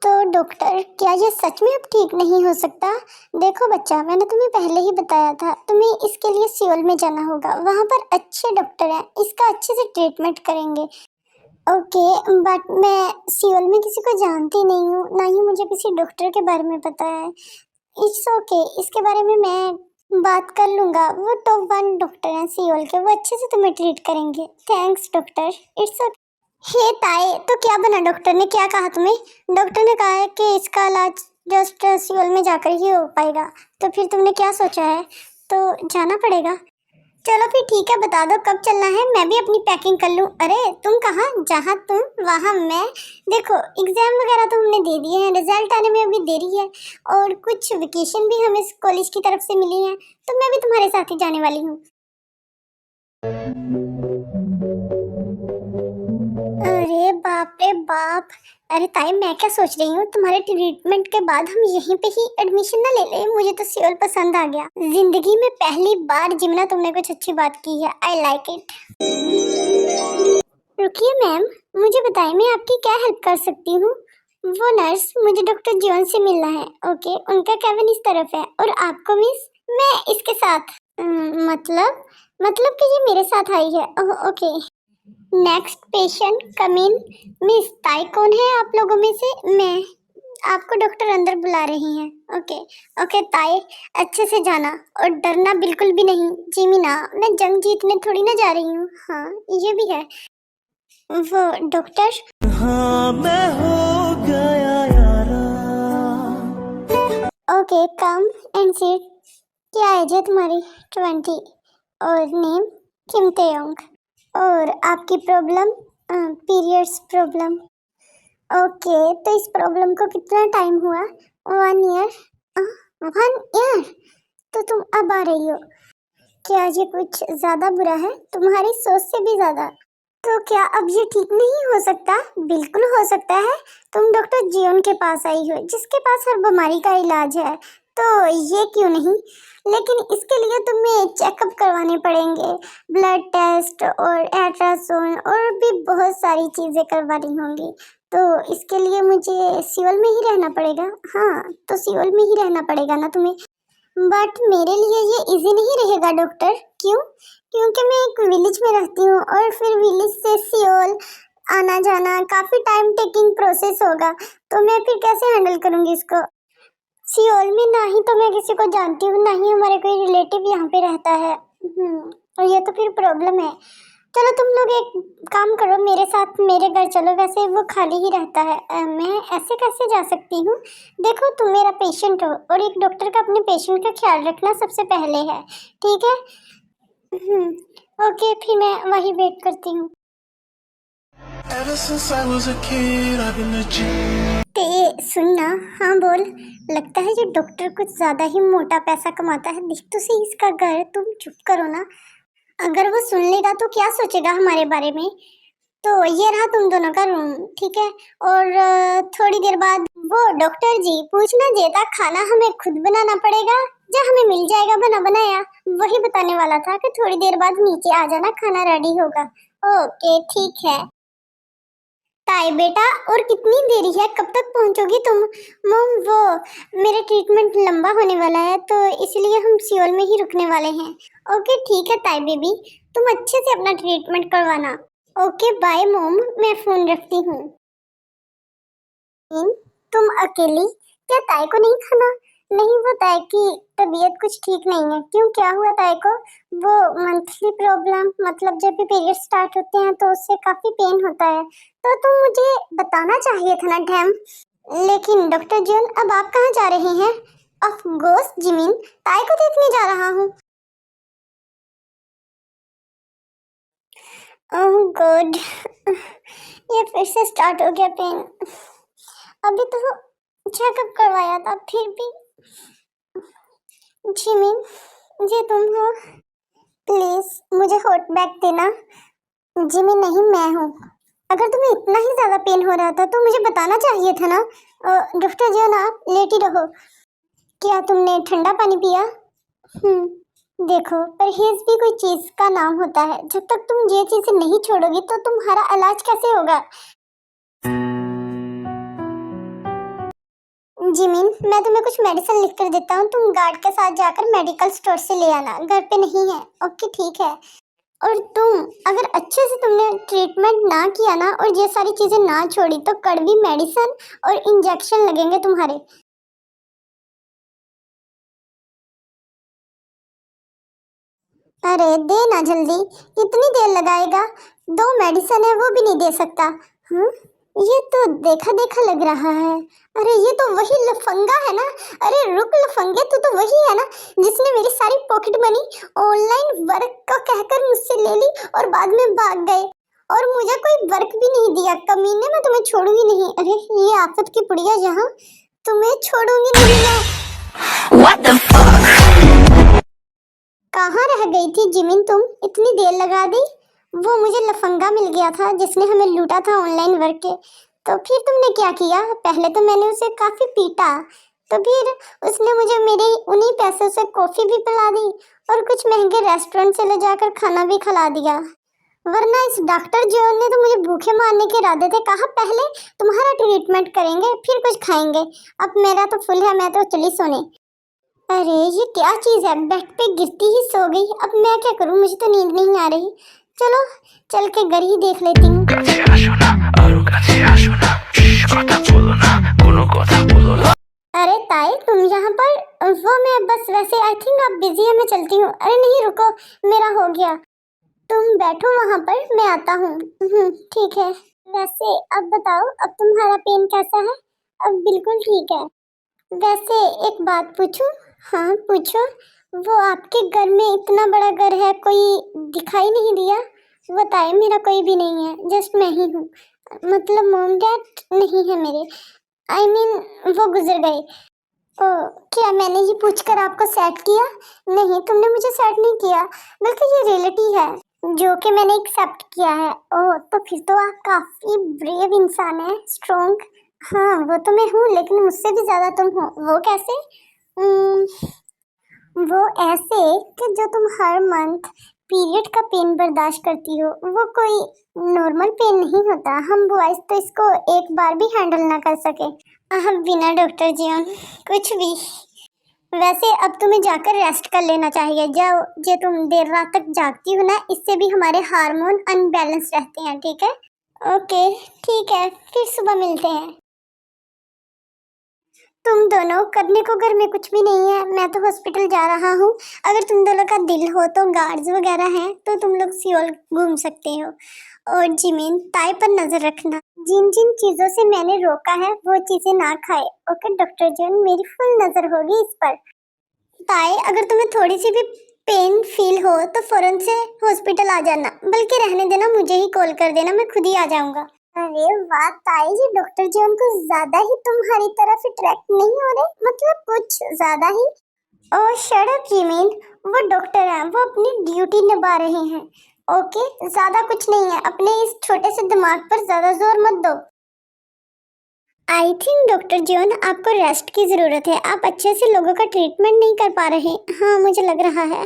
तो डॉक्टर, क्या ये सच में अब ठीक नहीं हो सकता? देखो बच्चा, मैंने तुम्हें पहले ही बताया था, तुम्हें इसके लिए सियोल में जाना होगा। वहाँ पर अच्छे डॉक्टर हैं, इसका अच्छे से ट्रीटमेंट करेंगे। ओके, बट मैं सियोल में किसी को जानती नहीं हूँ, ना ही मुझे किसी डॉक्टर के बारे में पता है। इट्स ओके, इसके बारे में मैं बात कर लूंगा। वो टॉप 1 डॉक्टर हैं सियोल के, वो अच्छे से तुम्हें ट्रीट करेंगे। Thanks doctor. It's okay. Hey ताए, तो क्या बना? डॉक्टर ने क्या कहा तुम्हें? डॉक्टर ने कहा है कि इसका इलाज जस्ट सियोल में जाकर ही हो पाएगा। तो फिर तुमने क्या सोचा है? तो जाना पड़ेगा। चलो फिर ठीक है, बता दो कब चलना है, मैं भी अपनी पैकिंग कर लूँ। अरे तुम कहाँ, जहाँ तुम वहाँ मैं। देखो, एग्जाम वगैरह तो हमने दे दिए हैं, रिजल्ट आने में अभी देरी है, और कुछ वेकेशन भी हमें कॉलेज की तरफ से मिली है, तो मैं भी तुम्हारे साथ ही जाने वाली हूँ। अरे बाप रे बाप। अरे ताई, मैं क्या सोच रही हूँ, तुम्हारे ट्रीटमेंट के बाद हम यहीं पे ही एडमिशन ना ले लें? मुझे तो सियोल पसंद आ गया। जिंदगी में पहली बार जिमना तुमने कुछ अच्छी बात की है। I like it. रुकिए मैम, मुझे बताइए मैं आपकी क्या हेल्प कर सकती हूँ? वो नर्स, मुझे डॉक्टर जॉन से मिलना है। ओके, उनका केबिन इस तरफ है। और आपको मिस? मैं इसके साथ। मतलब कि ये मेरे साथ आई है। Oh okay. नेक्स्ट पेशेंट कम इन। मिस ताई कौन है आप लोगों में से? मैं। आपको डॉक्टर अंदर बुला रही हैं। ओके। ओके ताई, अच्छे से जाना और डरना बिल्कुल भी नहीं। जिमिना, मैं जंग जीतने थोड़ी ना जा रही हूँ। हाँ, ये भी है। वो डॉक्टर। हाँ, मैं हो गया यारा। Okay, come and sit. क्या एज है तुम्हारी? 20। और नेम? किम तेयोंग। और आपकी प्रॉब्लम? Periods problem. ओके, तो इस प्रॉब्लम को कितना टाइम हुआ? 1 ईयर। 1 ईयर? तो तुम अब आ रही हो? क्या ये कुछ ज्यादा बुरा है? तुम्हारी सोच से भी ज्यादा। तो क्या अब ये ठीक नहीं हो सकता? बिल्कुल हो सकता है। तुम डॉक्टर जियोन के पास आई हो, जिसके पास हर बीमारी का इलाज है, तो ये क्यों नहीं? लेकिन इसके लिए तुम्हें चेकअप करवाने पड़ेंगे, ब्लड टेस्ट और अल्ट्रासाउंड और भी बहुत सारी चीजें करवानी होंगी। तो इसके लिए मुझे सियोल में ही रहना पड़ेगा। हाँ, तो सियोल में ही रहना पड़ेगा ना तुम्हें। बट मेरे लिए ये इजी नहीं रहेगा डॉक्टर। क्यों? क्योंकि मैं एक विलेज में रहती हूँ, और फिर विलेज से सियोल आना जाना काफी टाइम टेकिंग प्रोसेस होगा। तो मैं फिर कैसे हैंडल करूंगी इसको? सियोल में ना ही तो मैं किसी को जानती हूँ, ना ही हमारे कोई रिलेटिव यहाँ पे रहता है। और ये तो फिर प्रॉब्लम है। चलो तुम लोग एक काम करो, मेरे साथ मेरे घर चलो। वैसे वो खाली ही रहता है। मैं ऐसे कैसे जा सकती हूँ? देखो, तुम मेरा पेशेंट हो, और एक डॉक्टर का अपने पेशेंट का ख्याल रखना सबसे पहले है। ठीक है? ओके, फिर मैं वही वेट करती हूँ। Ever since I was a kid, I've been a G. सुनना। हाँ बोल। लगता है ये डॉक्टर कुछ ज्यादा ही मोटा पैसा कमाता है। देख तो सही इसका घर। तुम चुप करो ना। अगर वो सुन लेगा तो क्या सोचेगा हमारे बारे में? तो ये रहा तुम दोनों का रूम, ठीक है? और थोड़ी देर बाद वो डॉक्टर जी पूछना जेता, खाना हमें खुद बनाना पड़ेगा या हमें मिल जाएगा बना बनाया? वही बताने वाला था कि थोड़ी देर बाद नीचे आ जाना, खाना रेडी होगा। ओके ठीक है। ताई बेटा, और कितनी देरी है? कब तक पहुंचोगी तुम? मम, वो मेरा ट्रीटमेंट लंबा होने वाला है, तो इसलिए हम सियोल में ही रुकने वाले हैं। ओके ठीक है ताई बेबी, तुम अच्छे से अपना ट्रीटमेंट करवाना। ओके बाय मॉम, मैं फोन रखती हूँ। तुम अकेली? क्या ताई को नहीं खाना? नहीं, वो ताई की तबीयत कुछ ठीक नहीं है। क्यों, क्या हुआ ताई को? वो मंथली प्रॉब्लम, मतलब जब भी पीरियड स्टार्ट होते हैं तो उससे काफी पेन होता है। तो तुम मुझे बताना चाहिए था ना डैम। लेकिन डॉक्टर जॉन, अब आप कहाँ जा रहे हैं? ऑफ कोर्स जिमिन, ताई को देखने जा रहा हूँ। ओह गॉड, ये फिर से स्टार्ट हो गया पेन। अभी तो चेकअप करवाया था, फिर भी। जिमिन, ये तुम हो? प्लीज मुझे हॉट बैग देना। जिमिन नहीं, मैं हूँ। अगर तुम्हें इतना ही ज्यादा पेन हो रहा था तो मुझे बताना चाहिए था ना। डॉक्टर जी ना, लेटी रहो। क्या तुमने ठंडा पानी पिया? देखो, परहेज भी कोई चीज का नाम होता है। जब तक तुम ये चीजें नहीं छोड़ोगी तो तुम्हारा इलाज कैसे होगा? जिमिन, मैं तुम्हें कुछ मेडिसिन लिख कर देता हूँ, तुम गार्ड के साथ जाकर मेडिकल स्टोर से ले आना, घर पे नहीं है। ओके ठीक है। और तुम अगर अच्छे से तुमने ट्रीटमेंट ना किया ना और ये सारी चीजें ना छोड़ी तो कड़वी मेडिसिन और इंजेक्शन लगेंगे तुम्हारे। अरे दे ना जल्दी, इतनी देर लगाएगा? दो मेडिसिन है वो भी नहीं दे सकता। हाँ, ये तो देखा देखा लग रहा है। अरे ये तो वही लफंगा है ना। अरे रुक लफंगे, तू तो वही है ना जिसने मेरी सारी पॉकेट मनी ऑनलाइन वर्क का कहकर मुझसे ले ली और बाद में भाग गए और मुझे कोई वर्क भी नहीं दिया। कमीने, मैं तुम्हें छोड़ूंगी नहीं। अरे ये आफत की पुड़िया, जहाँ तुम्हें छोड़ूंगी नहीं मैं। What the fuck? कहाँ रह गई थी जिमिन तुम? इतनी देर लगा दी। वो मुझे लफंगा मिल गया था जिसने हमें लूटा था ऑनलाइन वर्क के। तो फिर तुमने क्या किया? पहले तो मैंने उसे काफी पीटा, तो फिर उसने मुझे मेरे उन्हीं पैसों से कॉफी भी पिला दी और कुछ महंगे रेस्टोरेंट से ले जाकर खाना भी खिला दिया। वरना इस डॉक्टर जॉन ने तो मुझे भूखे मारने के इरादे थे। कहा पहले तुम्हारा ट्रीटमेंट करेंगे फिर कुछ खाएंगे। अब मेरा तो फुल है, मैं तो चली सोने। अरे ये क्या चीज है, बेड पे गिरती ही सो गई। अब मैं क्या करूं, मुझे तो नींद नहीं आ रही। चलो चल के घर ही देख लेती हूँ। अरे ताई तुम यहाँ पर? वो मैं बस वैसे, आई थिंक आप बिजी है, मैं चलती हूँ। अरे नहीं रुको, मेरा हो गया। तुम बैठो वहाँ पर, मैं आता हूँ। ठीक है। वैसे अब बताओ, अब तुम्हारा पेन कैसा है? अब बिल्कुल ठीक है। वैसे एक बात पूछूं? हाँ पूछो। वो आपके घर में इतना बड़ा घर है, कोई दिखाई नहीं दिया? बताए मेरा कोई भी नहीं है, जस्ट मैं ही हूँ। मतलब मॉम डैड नहीं है मेरे। आई मीन वो गुजर गए। ओ, क्या मैंने ये पूछकर आपको सेट किया? नहीं, तुमने मुझे सेट नहीं किया, बल्कि ये रियलिटी है जो कि मैंने एक्सेप्ट किया है। ओह, तो फिर तो आप काफी ब्रेव इंसान है, स्ट्रॉन्ग। हाँ वो तो मैं हूँ, लेकिन मुझसे भी ज्यादा तुम हो। वो कैसे? वो ऐसे कि जो तुम हर मंथ पीरियड का पेन बर्दाश्त करती हो। वो कोई नॉर्मल पेन नहीं होता, हम बॉयज तो इसको एक बार भी हैंडल ना कर सके। बिना डॉक्टर जीवन कुछ भी। वैसे अब तुम्हें जाकर रेस्ट कर लेना चाहिए। जाओ, जो तुम देर रात तक जागती हो ना, इससे भी हमारे हार्मोन अनबैलेंस रहते हैं। ठीक है? ओके ठीक है, फिर सुबह मिलते हैं। तुम दोनों करने को घर में कुछ भी नहीं है, मैं तो हॉस्पिटल जा रहा हूँ। अगर तुम दोनों का दिल हो तो गार्ड्स वगैरह हैं तो तुम लोग सियोल घूम सकते हो। और जिमिन, ताई पर नजर रखना। जिन जिन चीजों से मैंने रोका है वो चीजें ना खाए। ओके डॉक्टर जॉन, मेरी फुल नजर होगी इस पर। ताई, अगर तुम्हें थोड़ी सी भी पेन फील हो तो फौरन से हॉस्पिटल आ जाना, बल्कि रहने देना, मुझे ही कॉल कर देना, मैं खुद ही आ जाऊंगा। अरे वाह ताई जी, डॉक्टर जॉन कुछ ज्यादा ही तुम्हारी तरफ अट्रैक्ट नहीं हो रहे, मतलब कुछ ज्यादा ही। ओह शट अप जिमिन, वो डॉक्टर हैं, वो अपनी ड्यूटी निभा रहे हैं। ओके, ज्यादा कुछ नहीं है, अपने इस छोटे से दिमाग पर ज्यादा जोर मत दो। आई थिंक डॉक्टर जॉन आपको रेस्ट की ज़रूरत है, आप अच्छे से लोगों का ट्रीटमेंट नहीं कर पा रहे। हाँ मुझे लग रहा है।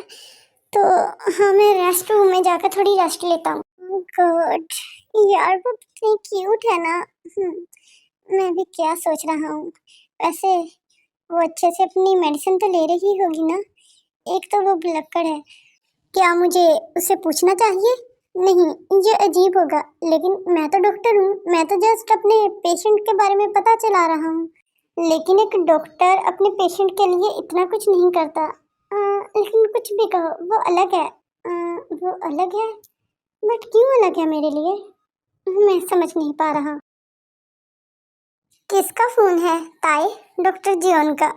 तो हाँ, मैं रेस्ट रूम में जाकर थोड़ी रेस्ट लेता हूँ। गुड यार, वो इतनी क्यूट है ना। मैं भी क्या सोच रहा हूँ। वैसे वो अच्छे से अपनी मेडिसिन तो ले रही होगी ना? एक तो वो भुलक्कड़ है। क्या मुझे उसे पूछना चाहिए? नहीं, ये अजीब होगा, लेकिन मैं तो डॉक्टर हूँ, मैं तो जस्ट अपने पेशेंट के बारे में पता चला रहा हूँ। लेकिन एक डॉक्टर अपने पेशेंट के लिए इतना कुछ नहीं करता। लेकिन कुछ भी कहो, वो अलग है। वो अलग है, बट क्यों अलग है मेरे लिए? मैं समझ नहीं पा रहा। किसका फोन है ताई? डॉक्टर जियोन का।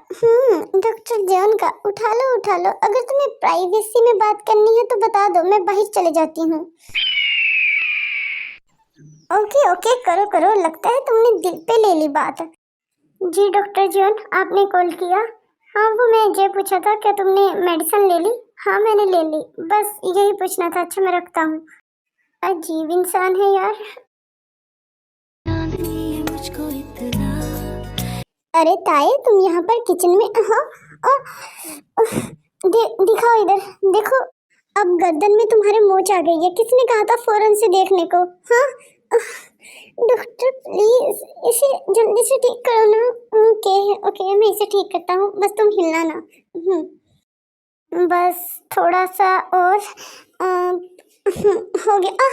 डॉक्टर जियोन का। उठा लो उठा लो, अगर तुम्हें प्राइवेसी में बात करनी है तो बता दो, मैं बाहर चले जाती हूँ। ओके ओके, करो करो, लगता है तुमने दिल पे ले ली बात। जी डॉक्टर जियोन, आपने कॉल किया? हाँ, वो मैं ये पूछा था क्या तुमने मेडिसिन ले ली? हाँ मैंने ले ली, बस यही पूछना था। अच्छा मैं रखता हूँ। अजीब इंसान है यार। अरे ताई, तुम यहाँ पर किचन में? हाँ दिखाओ इधर, देखो। अब गर्दन में तुम्हारे मोच आ गई है, किसने कहा था फौरन से देखने को? हाँ डॉक्टर प्लीज इसे जल्दी से ठीक करो ना। ओके ओके, मैं इसे ठीक करता हूँ, बस तुम हिलना ना। बस थोड़ा सा और हो गया।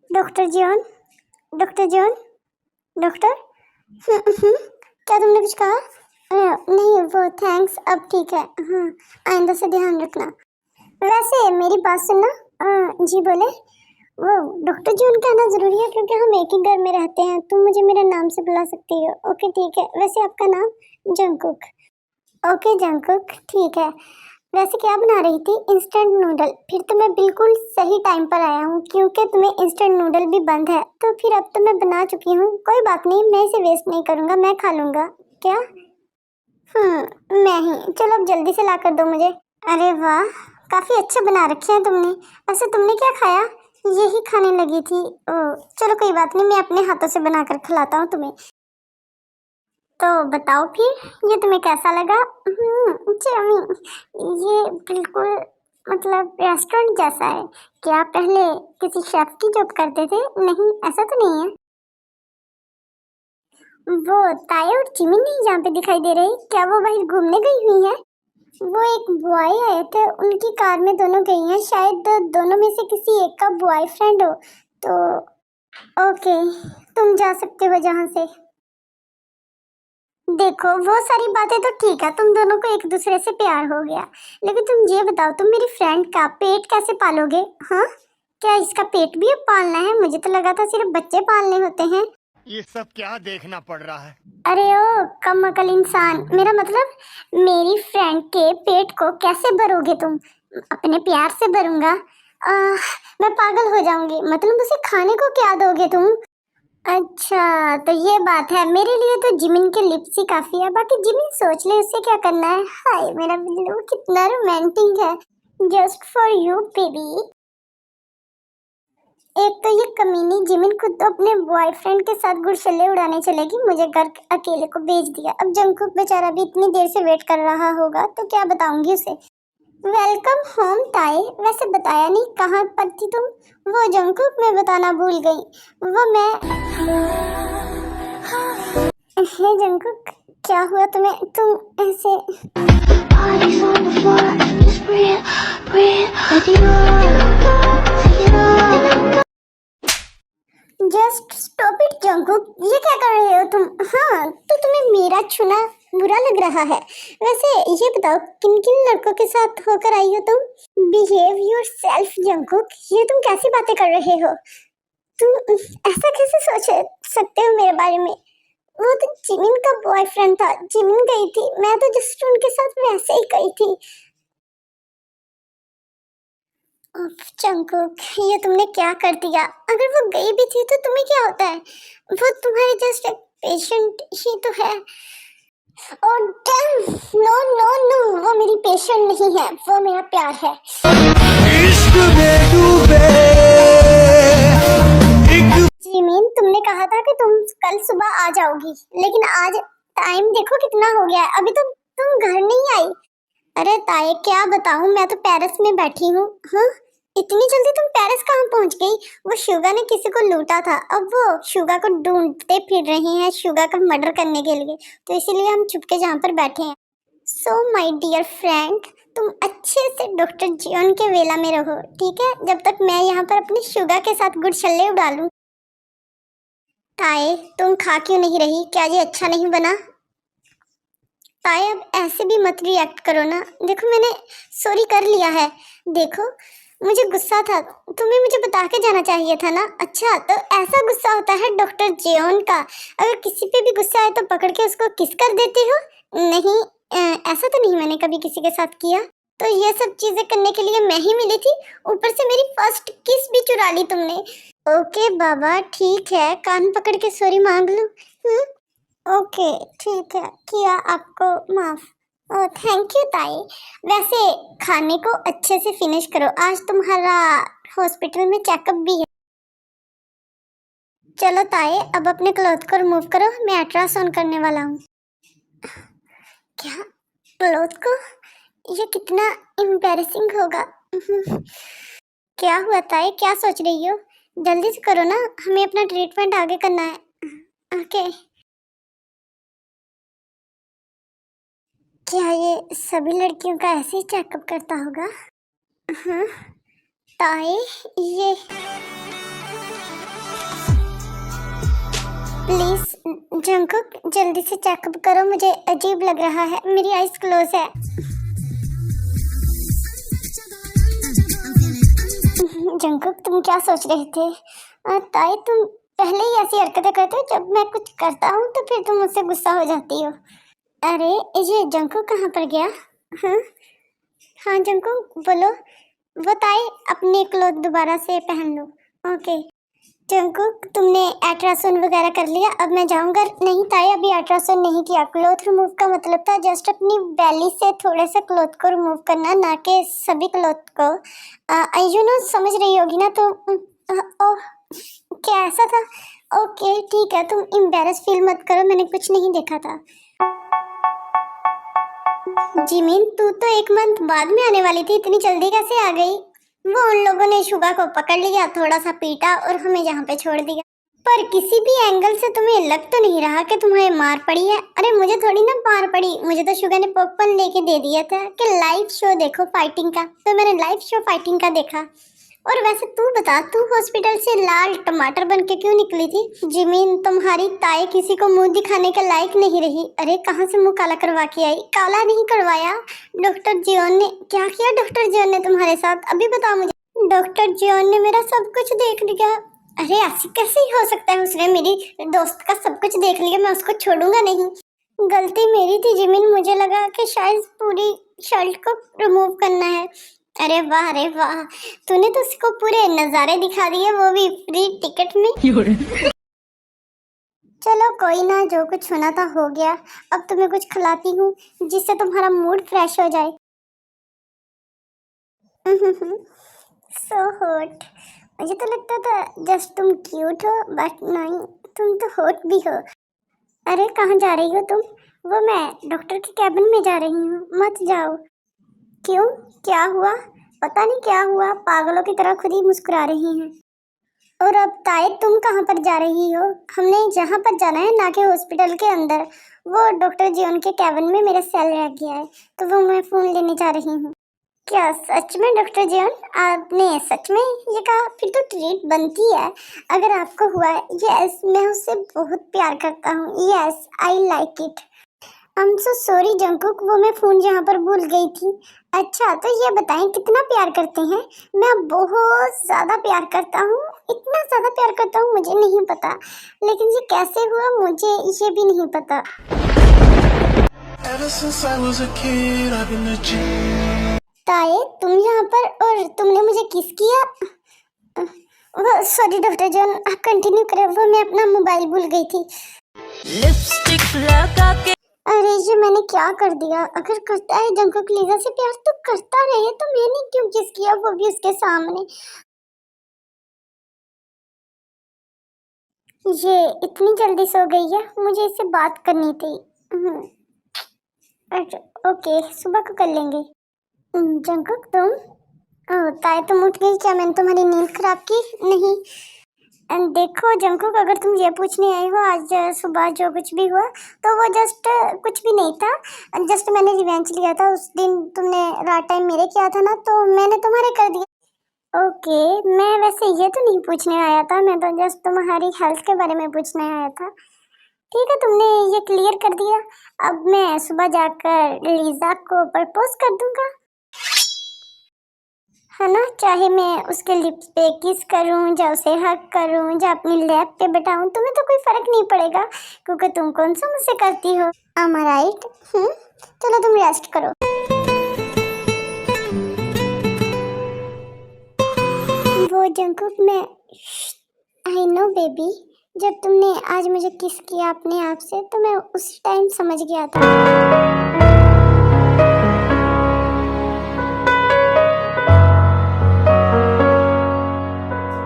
Doctor John, doctor John, doctor. क्या तुमने कुछ कहा? नहीं वो थैंक्स, अब ठीक है। हाँ, आइंदा से ध्यान रखना। वैसे मेरी बात सुनना। जी बोले। वो डॉक्टर जॉन कहना जरूरी है क्योंकि हम एक ही घर में रहते हैं, तुम मुझे मेरे नाम से बुला सकती हो। ओके ठीक है। वैसे आपका नाम? जंकुक। ओके जंकुक, ठीक है। वैसे क्या बना रही थी? Instant noodle. फिर तो मैं बिल्कुल सही टाइम पर आया हूँ क्योंकि तुम्हें इंस्टेंट नूडल भी बंद है, तो फिर अब तो मैं बना चुकी हूँ। कोई बात नहीं, मैं इसे वेस्ट नहीं करूँगा, मैं खा लूँगा। क्या? मैं ही। चलो अब जल्दी से ला कर दो मुझे। अरे वाह, काफी अच्छा बना रखे हैं तुमने। वैसे तुमने क्या खाया? यही खाने लगी थी। ओ, चलो कोई बात नहीं, मैं अपने हाथों से बनाकर खिलाता हूँ तुम्हें। तो बताओ फिर ये तुम्हें कैसा लगा? चमी, ये बिल्कुल मतलब रेस्टोरेंट जैसा है। क्या पहले किसी शेफ की जॉब करते थे? नहीं, ऐसा तो नहीं है। वो ताया और चिमी नहीं जहाँ पे दिखाई दे रही, क्या वो बाहर घूमने गई हुई है? वो एक बॉय आए थे, उनकी कार में दोनों गई हैं, शायद दोनों में से किसी एक का बॉयफ्रेंड हो। तो ओके, तुम जा सकते हो जहाँ से। देखो वो सारी बातें तो ठीक है, तुम दोनों को एक दूसरे से प्यार हो गया, लेकिन तुम ये बताओ, तुम मेरी फ्रेंड का पेट कैसे पालोगे? हाँ, क्या इसका पेट भी अब पालना है? मुझे तो लगा था सिर्फ बच्चे पालने होते हैं। ये सब क्या देखना पड़ रहा है? अरे ओ कम अकल इंसान, मेरा मतलब मेरी फ्रेंड के पेट को कैसे भरोगे तुम? अपने प्यार से भरूंगा। मैं पागल हो जाऊंगी, मतलब उसे खाने को क्या दोगे तुम? अच्छा तो ये बात है, मेरे लिए तो जिमिन के लिप्स ही काफी है, बाकी जिमिन सोच ले उससे क्या करना है। हाय मेरा बिल्लू कितना रोमांटिक है। Just for you baby. एक तो ये कमीनी जिमिन खुद तो अपने बॉयफ्रेंड के साथ गुड़शल्ले उड़ाने चलेगी, मुझे घर अकेले को भेज दिया। अब जंकुक बेचारा भी इतनी देर से वेट कर रहा होगा, तो क्या बताऊंगी उसे। वेलकम होम ताए। वैसे बताया नहीं कहाँ पर थी तुम? वो जंकुक मैं बताना भूल गई। वो मैं हे जंकुक, क्या हुआ तुम्हें? तुम ऐसे Bodies on the floor, just breathe, breathe, let it all, take it all. Just stop it Jungkook, ये क्या कर रहे हो तुम? हाँ, तो तुम्हें मेरा छूना बुरा लग रहा है? वैसे ये बताओ किन किन लड़कों के साथ होकर आई हो तुम? बिहेव योर सेल्फ जंकुक, ये तुम कैसी बातें कर रहे हो? तुम ऐसा कैसे सोच सकते हो मेरे बारे में? वो तो जिमिन का बॉयफ्रेंड था, जिमिन गई थी, मैं तो जस्ट उनके साथ वैसे ही गई थी। उफ, जंकुक ये तुमने क्या कर दिया? अगर वो गई भी थी तो तुम्हें क्या होता है? वो तुम्हारे जस्ट एक पेशेंट ही तो है। Oh damn, no no no, वो मेरी पेशेंट नहीं है, वो मेरा प्यार है। इश्क में डूबे जिमीन, तुमने कहा था कि तुम कल सुबह आ जाओगी, लेकिन आज टाइम देखो कितना हो गया है, अभी तो तुम घर नहीं आई। अरे ताए क्या बताऊं, मैं तो पेरिस में बैठी हूँ। हाँ, इतनी जल्दी तुम पेरिस कहाँ पहुंच गई? वो शुगा ने किसी को लूटा था, अब वो शुगा को ढूंढते फिर रही हैं, शुगा का मर्डर करने के लिए, तो इसीलिए हम छुपके जहाँ पर बैठे हैं। सो माय डियर फ्रेंड, तुम अच्छे से डॉक्टर जियोन के वेला में रहो, ठीक है, जब तक मैं यहाँ पर अपनी शुगा के साथ गुड़छल्ले उड़ा लूं। ताए तुम खा क्यों नहीं रही? क्या ये अच्छा नहीं बना? ताए अब ऐसे भी मत रिएक्ट करो ना, देखो मैंने सॉरी कर लिया है। देखो मुझे गुस्सा था, तुम्हें मुझे बता के जाना चाहिए था ना। अच्छा तो ऐसा गुस्सा होता है डॉक्टर जेओन का? अगर किसी पे भी गुस्सा आए तो पकड़ के उसको किस कर देती हो? नहीं, ऐसा तो नहीं मैंने कभी किसी के साथ किया। तो ये सब चीजें करने के लिए मैं ही मिली थी, ऊपर से मेरी फर्स्ट किस भी चुरा ली तुमने। ओके बाबा ठीक है, कान पकड़ के सॉरी मांग लो। ओके ठीक है, किया आपको माफ। ओ थैंक यू ताई। वैसे खाने को अच्छे से फिनिश करो, आज तुम्हारा हॉस्पिटल में चेकअप भी है। चलो ताई अब अपने क्लॉथ को रिमूव करो, मैं अल्ट्रासाउंड करने वाला हूँ। क्या? क्लॉथ को? ये कितना एम्बैरेसिंग होगा। क्या हुआ ताई, क्या सोच रही हो? जल्दी से करो ना, हमें अपना ट्रीटमेंट आगे करना है। ओके। क्या ये सभी लड़कियों का ऐसे ही चेकअप करता होगा? हाँ ताई, ये प्लीज जंकुक जल्दी से चेकअप करो, मुझे अजीब लग रहा है, मेरी आईज क्लोज है। जंकुक तुम क्या सोच रहे थे? ताई तुम पहले ही ऐसी हरकतें करते हो, जब मैं कुछ करता हूँ तो फिर तुम मुझसे गुस्सा हो जाती हो। अरे ये जंकुक कहाँ पर गया? हाँ हाँ जंकुक बोलो। वो ताई अपने क्लोथ दोबारा से पहन लो। ओके। जंकुक तुमने अल्ट्रासाउंड वगैरह कर लिया? अब मैं जाऊंगा। नहीं ताई अभी अल्ट्रासाउंड नहीं किया, क्लोथ रिमूव का मतलब था जस्ट अपनी बेली से थोड़े से क्लोथ को रिमूव करना, ना कि सभी क्लोथ को। यू नो समझ रही होगी ना तो। ओह क्या ऐसा था? ओके ठीक है, तुम एम्बैरस फील मत करो, मैंने कुछ नहीं देखा था। जिमिन तू तो 1 मंथ बाद में आने वाली थी, इतनी जल्दी कैसे आ गई? वो उन लोगों ने शुगा को पकड़ लिया, थोड़ा सा पीटा और हमें यहाँ पे छोड़ दिया। पर किसी भी एंगल से तुम्हें लग तो नहीं रहा कि तुम्हें मार पड़ी है? अरे मुझे थोड़ी ना मार पड़ी, मुझे तो शुगा ने पॉपकॉर्न लेके दे दिया था कि लाइव शो देखो फाइटिंग का, तो मैंने लाइव शो फाइटिंग का देखा। और वैसे तू बता, तू हॉस्पिटल से लाल टमाटर बन के क्यों निकली थी? जिमीन तुम्हारी ताई किसी को मुंह दिखाने के लायक नहीं रही। अरे कहाँ से मुंह काला करवा के आई? काला नहीं करवाया, डॉक्टर जियोन ने। क्या किया डॉक्टर जियोन ने तुम्हारे साथ, अभी बताओ मुझे। डॉक्टर जियोन ने मेरा सब कुछ देख लिया। अरे ऐसी कैसे ही हो सकता है, उसने मेरी दोस्त का सब कुछ देख लिया, मैं उसको छोड़ूंगा नहीं। गलती मेरी थी जिमिन, मुझे लगा कि शायद पूरी शर्ट को रिमूव करना है। अरे वाह, तूने तो उसको पूरे नजारे दिखा दिए, वो भी फ्री टिकट में। चलो कोई ना, जो कुछ होना था हो गया। अब तुम्हें कुछ खिलाती हूँ जिससे तुम्हारा मूड फ्रेश हो जाए। So hot. मुझे तो लगता था जस्ट तुम क्यूट हो, बट नहीं, तुम तो हॉट भी हो। अरे कहाँ जा रही हो तुम? वो मैं डॉक्टर के कैबिन में जा रही हूँ, मत जाओ। क्यों, क्या हुआ? पता नहीं क्या हुआ, पागलों की तरह खुद ही मुस्कुरा रही हैं। और अब ताई तुम कहाँ पर जा रही हो? हमने जहाँ पर जाना है, ना कि हॉस्पिटल के अंदर। वो डॉक्टर जियोन के कैबिन में मेरा सेल रह गया है, तो वो मैं फोन लेने जा रही हूँ। क्या सच में डॉक्टर जियोन, आपने सच में ये कहा? फिर तो ट्रीट बनती है अगर आपको हुआ है। यस मैं उससे बहुत प्यार करता हूँ, yes I like it. I am so sorry Jungkook, वो मैं फोन यहाँ पर भूल गई थी। अच्छा तो ये बताएं कितना प्यार करते हैं? मैं बहुत ज्यादा प्यार करता हूँ, इतना ज्यादा प्यार करता हूँ मुझे नहीं पता, लेकिन ये कैसे हुआ मुझे ये भी नहीं पता। Ever since I was a kid, I've been a G. ताए तुम यहाँ पर, और तुमने मुझे किस किया? सॉरी डॉक्टर जॉन, आप कंटिन्यू करें, वो मैं अपना मोबाइल भूल गई थी। लिपस्टिक लगा के अरे ये मैंने क्या कर दिया? अगर करता है जंकुक लीजा से प्यार तो करता रहे, तो मैंने क्यों किस किया, वो भी उसके सामने। ये इतनी जल्दी सो गई है, मुझे इससे बात करनी थी। अच्छा, ओके सुबह को कर लेंगे। जंकुक तुम, ओह ताई तुम उठ गई क्या? मैंने तुम्हारी नींद खराब की? नहीं। देखो जंकुक, अगर तुम ये पूछने आई हो आज सुबह जो कुछ भी हुआ, तो वो जस्ट कुछ भी नहीं था। जस्ट मैंने रिवेंज लिया था, उस दिन तुमने रात टाइम मेरे किया था ना, तो मैंने तुम्हारे कर दिया। ओके, मैं वैसे ये तो नहीं पूछने आया था, मैं तो जस्ट तुम्हारी हेल्थ के बारे में पूछने आया था। ठीक है तुमने ये क्लियर कर दिया, अब मैं सुबह जाकर लीजा को प्रपोज कर दूंगा, है ना? चाहे मैं उसके लिप्स पे किस करूं, या उसे हक करूं, या अपनी लैप पे बैठाऊं, तुम्हें तो कोई फर्क नहीं पड़ेगा, क्योंकि तुम कौन सा मुझसे करती हो। am I right? चलो तुम रेस्ट करो। वो जंकुक मैं, आई नो बेबी, जब तुमने आज मुझे किस किया अपने आप से, तो मैं उस टाइम समझ गया था।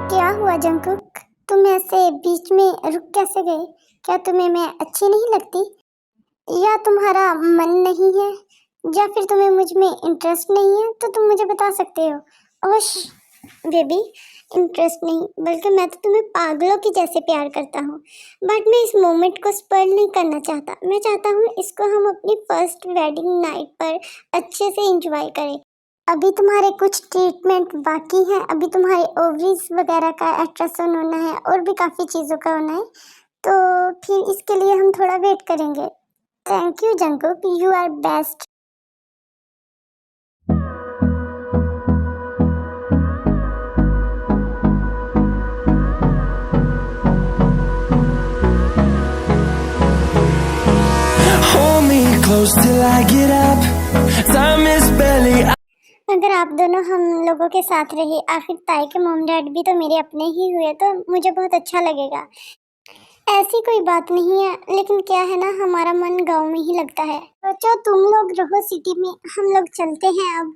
क्या हुआ जंकुक, तुम ऐसे बीच में रुक कैसे गए? क्या तुम्हें मैं अच्छी नहीं लगती, या तुम्हारा मन नहीं है? या फिर तुम्हें मुझ में इंटरेस्ट नहीं है तो तुम मुझे बता सकते हो। ओश बेबी, इंटरेस्ट नहीं बल्कि मैं तो तुम्हें पागलों की जैसे प्यार करता हूँ। बट मैं इस मोमेंट को स्पॉइल नहीं करना चाहता। मैं चाहता हूँ इसको हम अपनी फर्स्ट वेडिंग नाइट पर अच्छे से एंजॉय करें। अभी तुम्हारे कुछ ट्रीटमेंट बाकी हैं, अभी तुम्हारे ओवरीज वगैरह का अल्ट्रासाउंड होना है और भी काफ़ी चीज़ों का होना है, तो फिर इसके लिए हम थोड़ा वेट करेंगे। Thank you Jungkook, you are best. Hold me close till I get up. Time is barely. अगर आप दोनों हम लोगों के साथ रहे, आखिर ताई के मॉम डैड भी तो मेरे अपने ही हुए, तो मुझे बहुत अच्छा लगेगा। ऐसी कोई बात नहीं है, लेकिन क्या है ना, हमारा मन गांव में ही लगता है। बच्चों तुम लोग रहो सिटी में, हम लोग चलते हैं अब।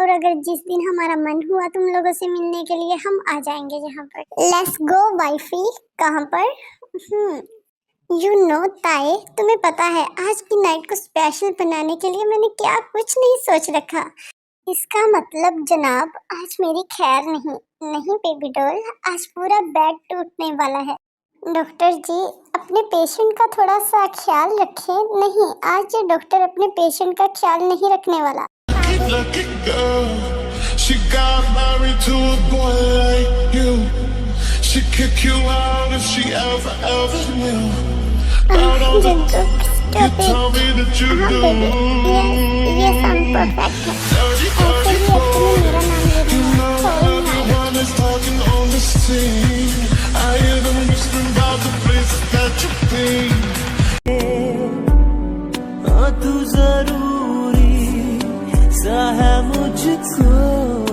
और अगर जिस दिन हमारा मन हुआ तुम लोगों से मिलने के लिए, हम आ जाएंगे यहाँ पर। Let's go wifey. कहाँ पर? यू नो ताए, तुम्हें पता है आज की नाइट को स्पेशल बनाने के लिए मैंने क्या कुछ नहीं सोच रखा। इसका मतलब जनाब आज मेरी खैर नहीं। नहीं बेबी डॉल, आज पूरा बेड टूटने वाला है। डॉक्टर जी अपने पेशेंट का थोड़ा सा ख्याल रखें। नहीं, आज ये डॉक्टर अपने पेशेंट का ख्याल नहीं रखने वाला। Lucky girl, she got married to a boy like you. She'd kick you out if she ever knew. Out on the you told me that you do. Yes, I'm perfect. ऐसे ही अपने मेरा नाम You लेना। know everyone is talking on the scene. I hear them whispering about the places that you've been. तू जरूरी सा है मुझको।